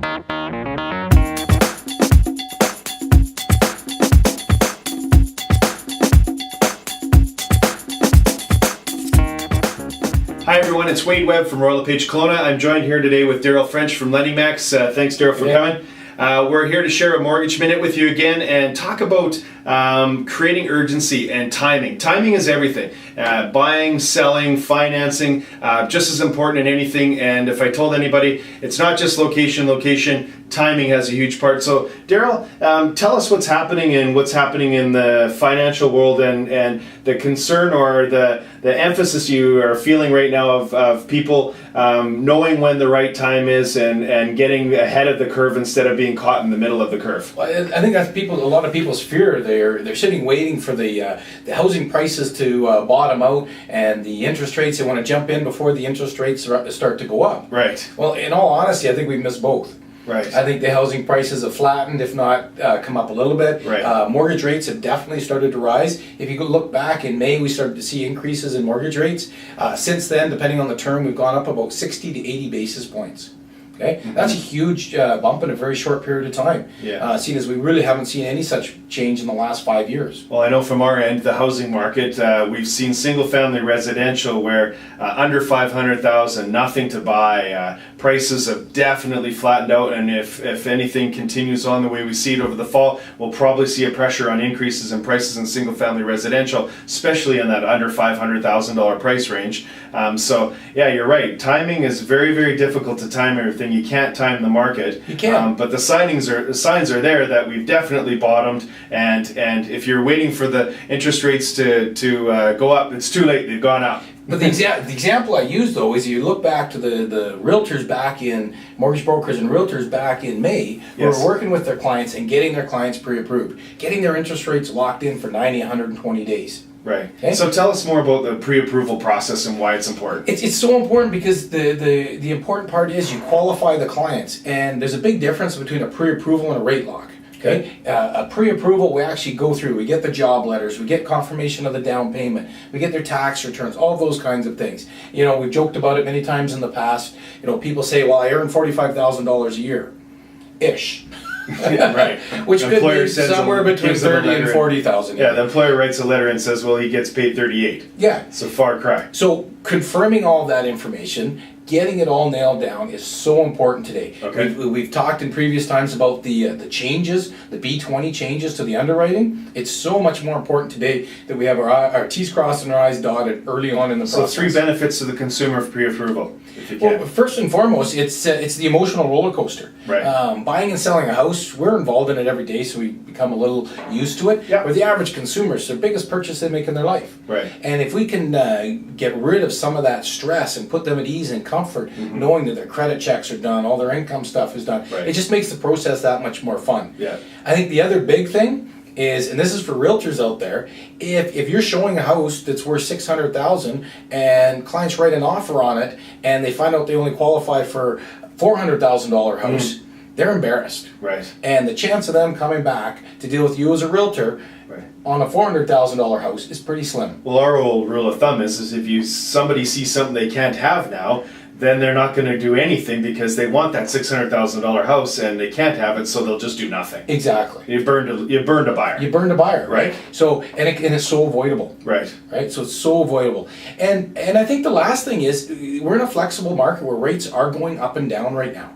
Hi everyone, it's Wade Webb from Royal LePage Kelowna. I'm joined here today with Daryl French from LendingMax. Thanks Daryl for coming. We're here to share a Mortgage Minute with you again and talk about creating urgency and timing. Timing is everything. Buying, selling, financing, just as important in anything. And if I told anybody, it's not just location, timing has a huge part. So Daryl, tell us what's happening in the financial world and the concern or the emphasis you are feeling right now of people knowing when the right time is and getting ahead of the curve instead of being caught in the middle of the curve. Well, I think that's a lot of people's fear. They're sitting waiting for the housing prices to bottom out and the interest rates. They want to jump in before the interest rates start to go up. Right. Well, in all honesty, I think we've missed both. Right. I think the housing prices have flattened, if not come up a little bit. Right. Mortgage rates have definitely started to rise. If you go look back in May, we started to see increases in mortgage rates. Since then, depending on the term, we've gone up about 60 to 80 basis points. Okay, that's a huge bump in a very short period of time. Yeah. Seeing as we really haven't seen any such change in the last 5 years. Well, I know from our end, the housing market, we've seen single-family residential where under $500,000, nothing to buy. Prices have definitely flattened out, and if anything continues on the way we see it over the fall, we'll probably see a pressure on increases in prices in single-family residential, especially in that under $500,000 price range. So, yeah, you're right. Timing is very, very difficult to time everything. You can't time the market. You can't. But the signs are there that we've definitely bottomed, and if you're waiting for the interest rates to go up, it's too late. They've gone up. But the example I use though is you look back to the realtors back in, mortgage brokers and realtors back in May who Yes. were working with their clients and getting their clients pre-approved, getting their interest rates locked in for 90, 120 days. Right. Okay. So tell us more about the pre-approval process and why it's important. It's so important because the important part is you qualify the clients, and there's a big difference between a pre-approval and a rate lock. Okay, a pre-approval we actually go through. We get the job letters, we get confirmation of the down payment, we get their tax returns, all those kinds of things. You know, we've joked about it many times in the past. You know, people say, "Well, I earn $45,000 a year, ish." Right. Which The could employer be sends somewhere them- between gives them a 30 and letter. 40,000. Yeah, the employer writes a letter and says, well, he gets paid 38. Yeah. It's a far cry. So confirming all of that information, getting it all nailed down is so important today. Okay. We've talked in previous times about the changes, the B20 changes to the underwriting. It's so much more important today that we have our T's crossed and our I's dotted early on in the So process. 3 benefits to the consumer of pre-approval, if you can. Well, first and foremost, it's the emotional roller coaster. Right. Buying and selling a house, we're involved in it every day, so we become a little used to it. Yeah. Where the average consumer, it's their biggest purchase they make in their life. Right. And if we can get rid of some of that stress and put them at ease and comfort, knowing that their credit checks are done, all their income stuff is done, Right. it just makes the process that much more fun. Yeah. I think the other big thing is, and this is for realtors out there, if you're showing a house that's worth $600,000 and clients write an offer on it and they find out they only qualify for $400,000 house, they're embarrassed. Right. And the chance of them coming back to deal with you as a realtor Right. on a $400,000 house is pretty slim. Well, our old rule of thumb is if somebody sees something they can't have now, then they're not going to do anything because they want that $600,000 house and they can't have it, so they'll just do nothing. Exactly. You burned a buyer. You burned a buyer, Right. So, and it's so avoidable. Right. Right, so it's so avoidable, and I think the last thing is we're in a flexible market where rates are going up and down right now,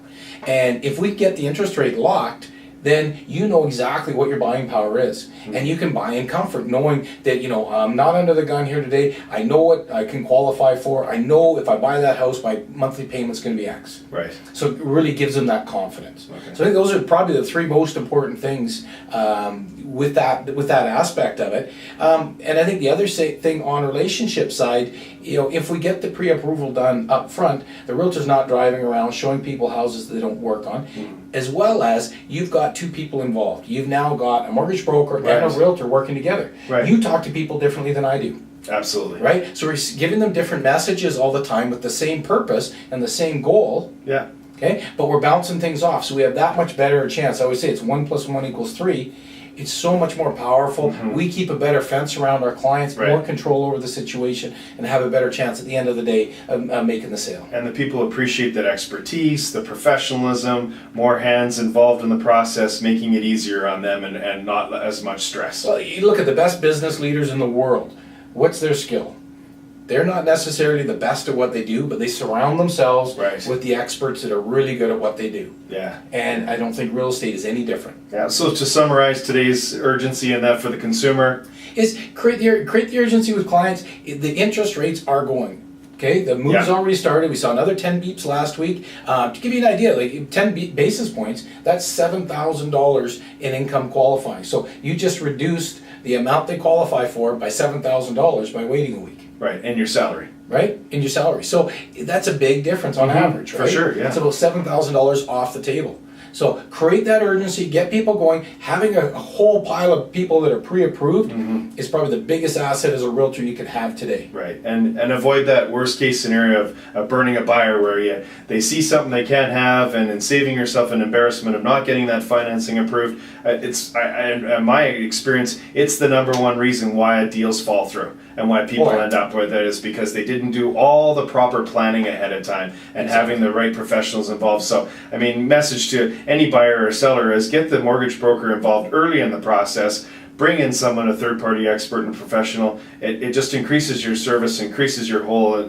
and if we get the interest rate locked, then you know exactly what your buying power is, and you can buy in comfort knowing that, you know, I'm not under the gun here today. I know what I can qualify for. I know if I buy that house, my monthly payment's going to be X. Right. So it really gives them that confidence. Okay. So I think those are probably the 3 most important things with that aspect of it. And I think the other thing on relationship side, you know, if we get the pre-approval done up front, the realtor's not driving around showing people houses that they don't work on, as well as you've got 2 people involved. You've now got a mortgage broker and a Right. realtor working together. Right. You talk to people differently than I do. Absolutely. Right? So we're giving them different messages all the time with the same purpose and the same goal. Yeah. Okay, but we're bouncing things off, so we have that much better a chance. I always say it's 1 + 1 = 3. it's so much more powerful. We keep a better fence around our clients, more Right. control over the situation, and have a better chance at the end of the day of making the sale. And the people appreciate that expertise, the professionalism, more hands involved in the process, making it easier on them and not as much stress. Well, you look at the best business leaders in the world. What's their skill? They're not necessarily the best at what they do, but they surround themselves Right. with the experts that are really good at what they do. Yeah. And I don't think real estate is any different. Yeah. So to summarize today's urgency and that for the consumer, Is create the urgency with clients. The interest rates are going. Okay, the move's Yeah. already started. We saw another 10 beeps last week. To give you an idea, like 10 basis points, that's $7,000 in income qualifying. So you just reduced the amount they qualify for by $7,000 by waiting a week. right, and your salary. Right, in your salary. So that's a big difference on average, for right? sure, yeah. It's about $7,000 off the table. So create that urgency, get people going. Having a whole pile of people that are pre-approved is probably the biggest asset as a realtor you can have today. Right, and avoid that worst case scenario of burning a buyer where they see something they can't have, and in saving yourself an embarrassment of not getting that financing approved. In my experience, it's the number one reason why deals fall through and why people Boy. end up with it is because they didn't do all the proper planning ahead of time and having the right professionals involved. So, I mean, message to any buyer or seller is get the mortgage broker involved early in the process. Bring in someone, a third-party expert and professional. It just increases your service, increases your whole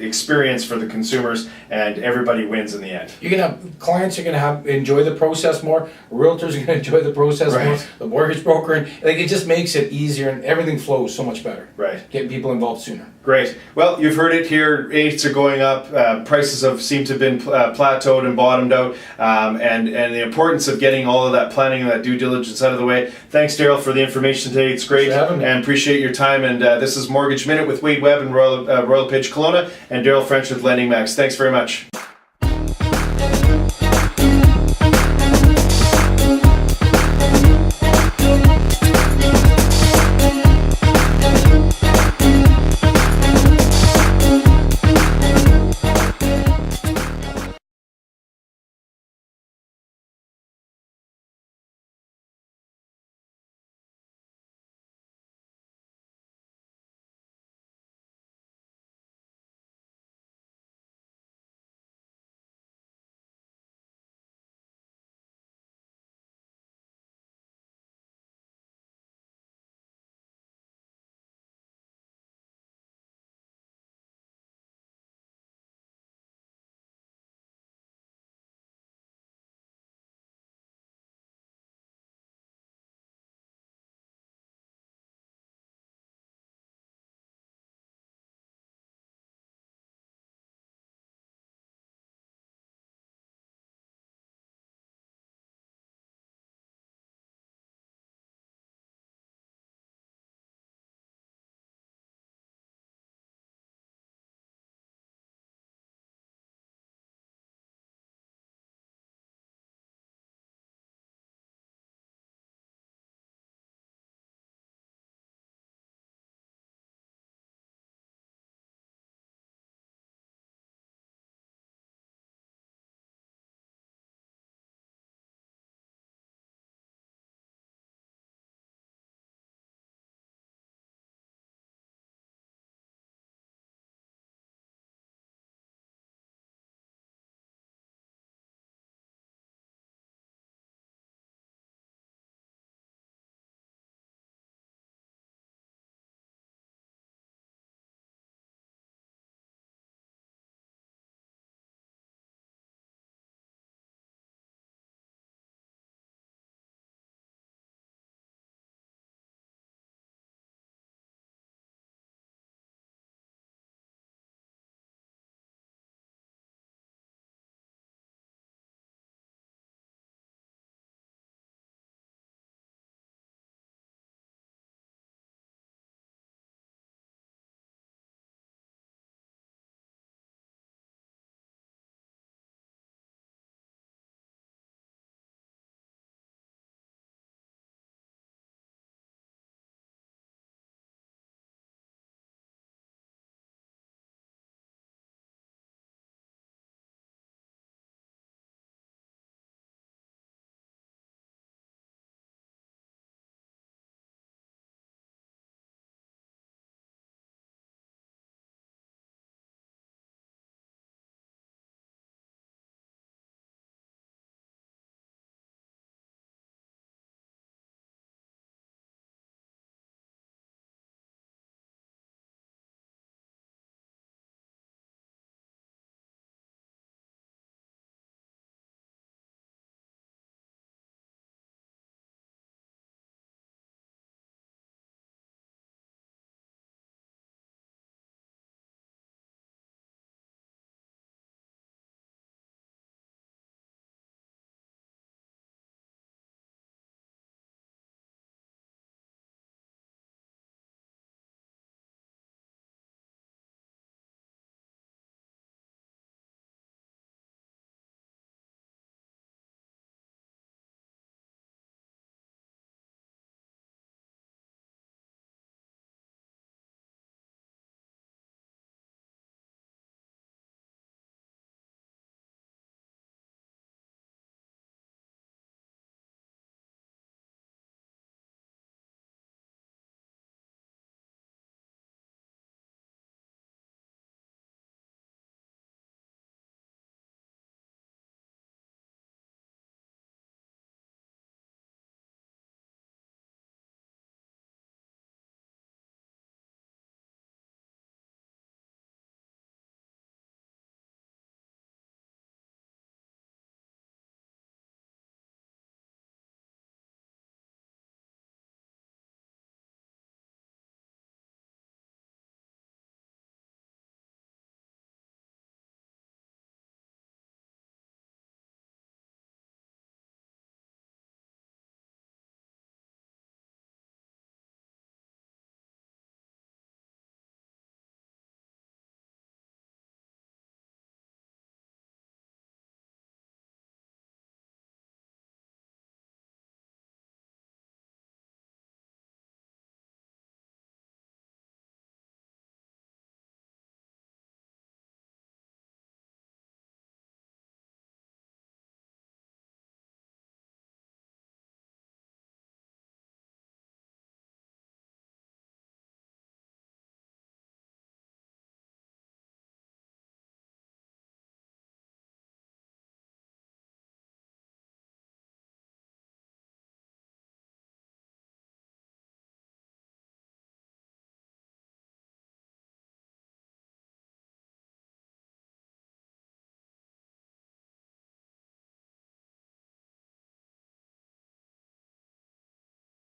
experience for the consumers, and everybody wins in the end. You're gonna have clients are gonna have enjoy the process more. Realtors are gonna enjoy the process more. Right. The mortgage broker, and like it just makes it easier, and everything flows so much better. Right. Getting people involved sooner. Great. Well, you've heard it here. Rates are going up. Prices have seemed to have been plateaued and bottomed out. And the importance of getting all of that planning and that due diligence out of the way. Thanks, Daryl, for the information today. It's great. Thanks for having me. And appreciate your time. And this is Mortgage Minute with Wade Webb and Royal LePage Kelowna and Daryl French with Lending Max. Thanks very much.